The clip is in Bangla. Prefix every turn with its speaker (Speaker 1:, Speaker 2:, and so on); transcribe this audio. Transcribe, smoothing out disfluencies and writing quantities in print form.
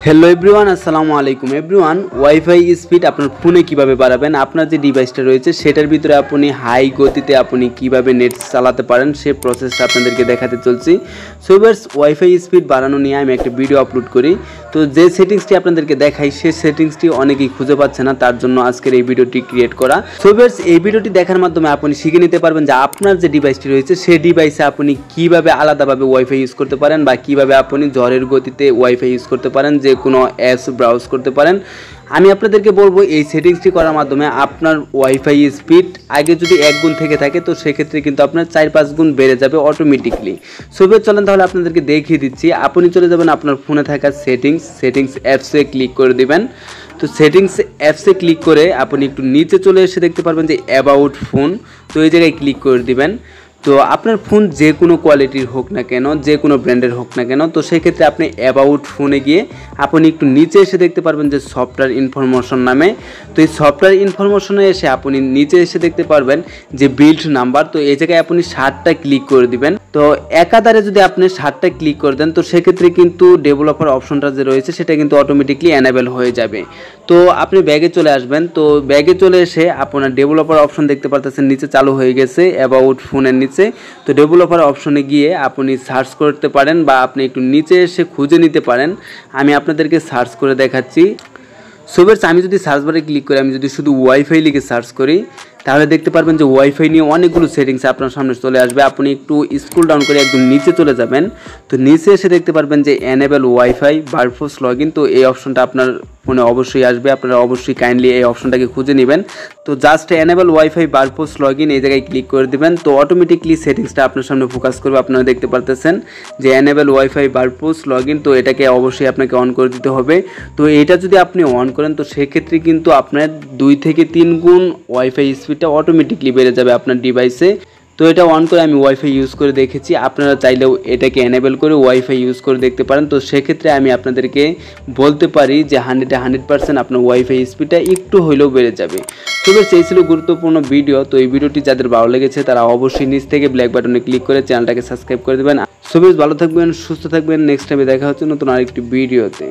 Speaker 1: হ্যালো এভরিওয়ান, আসসালামু আলাইকুম এভরিওয়ান। ওয়াইফাই স্পিড আপনার ফোনে কিভাবে বাড়াবেন, আপনার যে ডিভাইসটা রয়েছে সেটার ভিতরে আপনি হাই গতিতে আপনি কিভাবে নেট চালাতে পারেন সেই প্রসেসটা আপনাদেরকে দেখাতে চলছি। সো ভিউয়ার্স, ওয়াইফাই স্পিড বাড়ানো নিয়ে আমি একটা ভিডিও আপলোড করি। তো যে সেটিংসটি আপনাদেরকে দেখাই সেই সেটিংসটি অনেকেই খুঁজে পাচ্ছে না, তার জন্য আজকের এই ভিডিওটি ক্রিয়েট করা। সো ভিউয়ার্স, এই ভিডিওটি দেখার মাধ্যমে আপনি শিখে নিতে পারবেন যে আপনার যে ডিভাইসটি রয়েছে সেই ডিভাইসে আপনি কিভাবে আলাদাভাবে ওয়াইফাই ইউজ করতে পারেন বা কিভাবে আপনি ঝড়ের গতিতে ওয়াইফাই ইউজ করতে পারেন, যে কোনো অ্যাপস ব্রাউজ করতে পারেন। আমি আপনাদেরকে বলবো এই সেটিংসটি করার মাধ্যমে আপনার ওয়াইফাই স্পিড আগে যদি 1 গুণ থেকে থাকে তো সেক্ষেত্রে কিন্তু আপনার 4-5 গুণ বেড়ে যাবে অটোমেটিকলি। সো চলেন তাহলে আপনাদেরকে দেখিয়ে দিচ্ছি। আপনি চলে যাবেন আপনার ফোনে থাকা সেটিংস অ্যাপসে ক্লিক করে দিবেন। তো সেটিংস অ্যাপসে ক্লিক করে আপনি একটু নিচে চলে এসে দেখতে পারবেন যে অ্যাবাউট ফোন, তো এই জায়গায় ক্লিক করে দিবেন। তো আপনার ফোন যে কোনো কোয়ালিটির হোক না কেন, যে কোনো ব্র্যান্ডের হোক না কেন, তো সেক্ষেত্রে আপনি অ্যাবাউট ফোনে গিয়ে আপনি একটু নিচে এসে দেখতে পারবেন যে সফটওয়্যার ইনফরমেশন নামে। তো এই সফটওয়্যার ইনফরমেশনে এসে আপনি নিচে এসে দেখতে পারবেন যে বিল্ড নাম্বার, তো এই জায়গায় আপনি 60টা ক্লিক করে দিবেন। তো একাধারে যদি আপনি 60টা ক্লিক করে দেন তো সেক্ষেত্রে কিন্তু ডেভেলপার অপশনটা যে রয়েছে সেটা কিন্তু অটোমেটিকলি এনেবল হয়ে যাবে। তো আপনি ব্যাগে চলে আসবেন। তো ব্যাগে চলে এসে আপনার ডেভেলপার অপশন দেখতে পারতেছেন নিচে চালু হয়ে গেছে অ্যাবাউট ফোনের নিচে। তো ডেভেলপার অপশনে গিয়ে আপনি সার্চ করতে পারেন বা আপনি একটু নিচে এসে খুঁজে নিতে পারেন। আমি আপনাদেরকে সার্চ করে দেখাচ্ছি। সো ভিউয়ার্স, আমি যদি সার্চ বারে ক্লিক করি, আমি যদি শুধু ওয়াইফাই লিখে সার্চ করি তাহলে দেখতে পারবেন যে ওয়াইফাই নিয়ে অনেকগুলো সেটিংস আপনার সামনে চলে আসবে। আপনি একটু স্ক্রল ডাউন করে একদম নিচে চলে যাবেন। তো নিচে এসে দেখতে পারবেন যে এনেবল ওয়াইফাই বারফোর্স লগইন, তো এই অপশনটা আপনার ফোনে অবশ্যই আসবে। আপনারা অবশ্যই কাইন্ডলি এই অপশনটাকে খুঁজে নেবেন। তো জাস্ট এনেবল ওয়াইফাই বারফোর্স লগইন এই জায়গায় ক্লিক করে দেবেন। তো অটোমেটিকলি সেটিংসটা আপনার সামনে ফোকাস করবে। আপনারা দেখতে পারতেছেন যে এনেবল ওয়াইফাই বারফোর্স লগইন, তো এটাকে অবশ্যই আপনাকে অন করে দিতে হবে। তো এটা যদি আপনি অন করেন তো সেক্ষেত্রে কিন্তু আপনার 2 থেকে 3 গুণ ওয়াইফাই স্পিডটা অটোমেটিকলি বেড়ে যাবে আপনার ডিভাইসে। তো এটা অন করে আমি ওয়াইফাই ইউজ করে দেখেছি, আপনারা চাইলেও এটাকে এনেবল করে ওয়াইফাই ইউজ করে দেখতে পারেন। তো সেক্ষেত্রে আমি আপনাদেরকে বলতে পারি যে 100% আপনার ওয়াইফাই স্পিডটা একটু হলেও বেড়ে যাবে। তো বেশ, এই ছিল গুরুত্বপূর্ণ ভিডিও। তো এই ভিডিওটি যাদের ভালো লেগেছে তারা অবশ্যই নিচ থেকে ব্ল্যাক বাটনে ক্লিক করে চ্যানেলটাকে সাবস্ক্রাইব করে দেবেন। সো বেশ, ভালো থাকবেন, সুস্থ থাকবেন। নেক্সট টাইমে দেখা হচ্ছে নতুন আরেকটি ভিডিওতে।